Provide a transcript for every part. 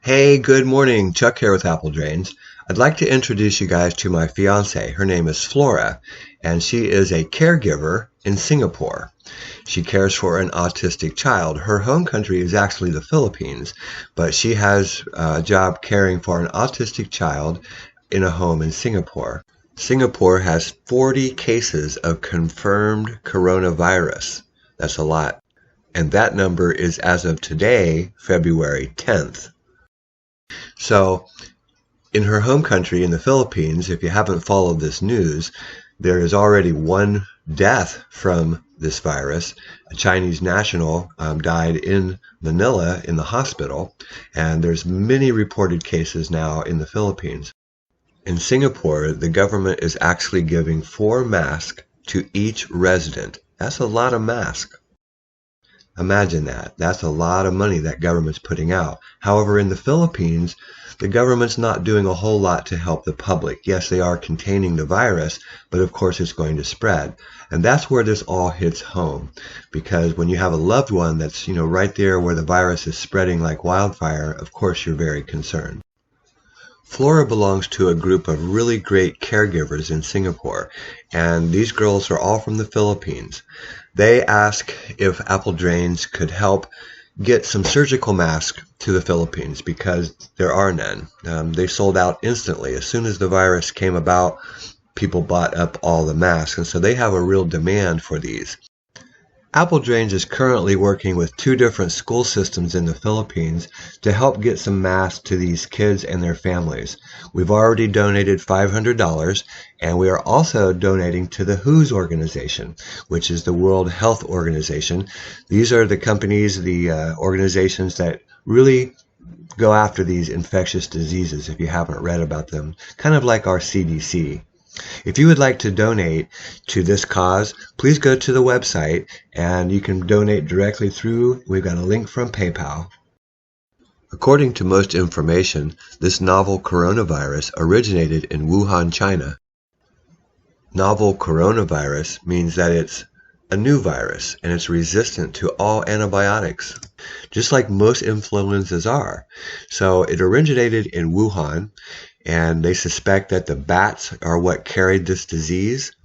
Hey, good morning. Chuck here with Apple Drains. I'd like to introduce you guys to my fiance. Her name is Flora, and she is a caregiver in Singapore. She cares for an autistic child. Her home country is actually the Philippines, but she has a job caring for an autistic child in a home in Singapore. Singapore has 40 cases of confirmed coronavirus. That's a lot. And that number is as of today, February 10th. So in her home country in the Philippines, if you haven't followed this news, there is already one death from this virus. A Chinese national died in Manila in the hospital, and there's many reported cases now in the Philippines. In Singapore, the government is actually giving 4 masks to each resident. That's a lot of masks. Imagine that. That's a lot of money that government's putting out. However, in the Philippines, the government's not doing a whole lot to help the public. Yes, they are containing the virus, but of course it's going to spread. And that's where this all hits home. Because when you have a loved one that's, right there where the virus is spreading like wildfire, of course you're very concerned. Flora belongs to a group of really great caregivers in Singapore, and these girls are all from the Philippines. They ask if Apple Drains could help get some surgical masks to the Philippines because there are none. They sold out instantly. As soon as the virus came about, people bought up all the masks, and so they have a real demand for these. Apple Drains is currently working with 2 different school systems in the Philippines to help get some masks to these kids and their families. We've already donated $500, and we are also donating to the WHO's organization, which is the World Health Organization. These are the companies, the organizations that really go after these infectious diseases, if you haven't read about them, kind of like our CDC. If you would like to donate to this cause, please go to the website and you can donate directly through. We've got a link from PayPal. According to most information, this novel coronavirus originated in Wuhan, China. Novel coronavirus means that it's a new virus and it's resistant to all antibiotics, just like most influenzas are. So it originated in Wuhan, and they suspect that the bats are what carried this disease,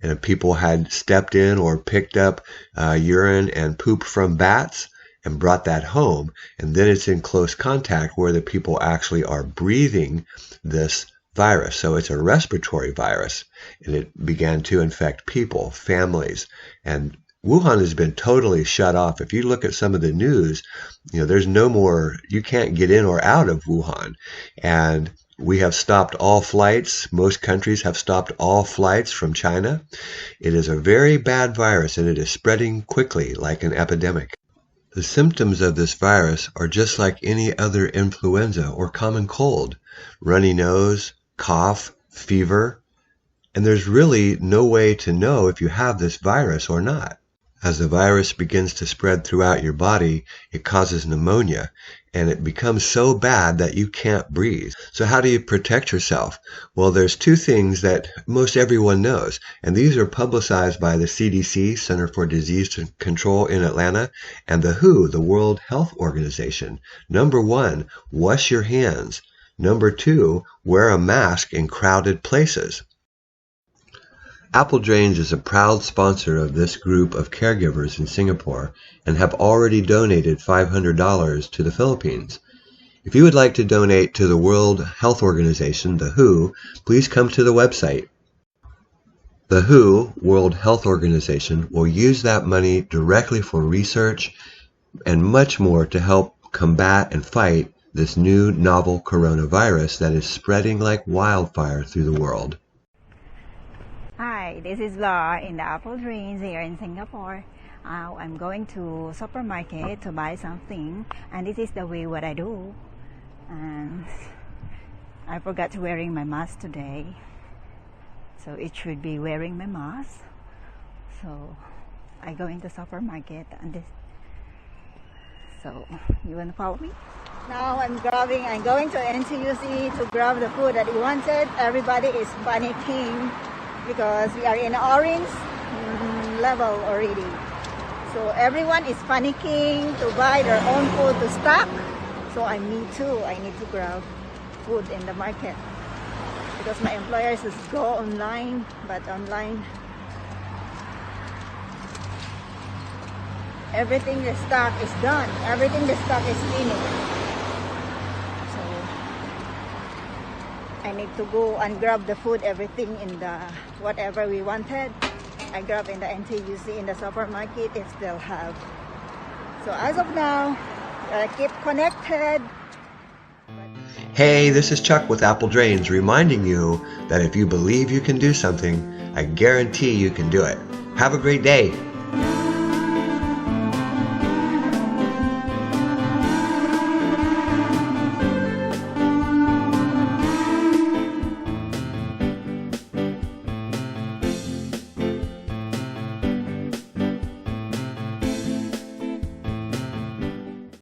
and if people had stepped in or picked up urine and poop from bats and brought that home, and then it's in close contact where the people actually are breathing this virus. So it's a respiratory virus, and it began to infect people, families, and Wuhan has been totally shut off. If you look at some of the news, there's no more, you can't get in or out of Wuhan. And we have stopped all flights. Most countries have stopped all flights from China. It is a very bad virus, and it is spreading quickly like an epidemic. The symptoms of this virus are just like any other influenza or common cold: runny nose, cough, fever, and there's really no way to know if you have this virus or not. As the virus begins to spread throughout your body, it causes pneumonia, and it becomes so bad that you can't breathe. So how do you protect yourself? Well, there's 2 things that most everyone knows, and these are publicized by the CDC, Center for Disease Control in Atlanta, and the WHO, the World Health Organization. Number 1, wash your hands. Number 2, wear a mask in crowded places. Apple Drains is a proud sponsor of this group of caregivers in Singapore and have already donated $500 to the Philippines. If you would like to donate to the World Health Organization, the WHO, please come to the website. The WHO, World Health Organization, will use that money directly for research and much more to help combat and fight this new novel coronavirus that is spreading like wildfire through the world. Hi, this is Laura in the Apple Drains here in Singapore. I'm going to supermarket to buy something, and this is the way what I do. And I forgot to wearing my mask today, so it should be wearing my mask. So I go into supermarket and this. So you want to follow me? Now I'm going to NTUC to grab the food that we wanted. Everybody is panicking because we are in orange level already. So everyone is panicking to buy their own food to stock. So So me too, I need to grab food in the market because my employer says go online, but online everything the stock is done, everything the stock is finished. So I need to go and grab the food, everything in the whatever we wanted. I grab in the NTUC, in the supermarket, it still have. So as of now, keep connected. Hey, this is Chuck with Apple Drains reminding you that if you believe you can do something, I guarantee you can do it. Have a great day.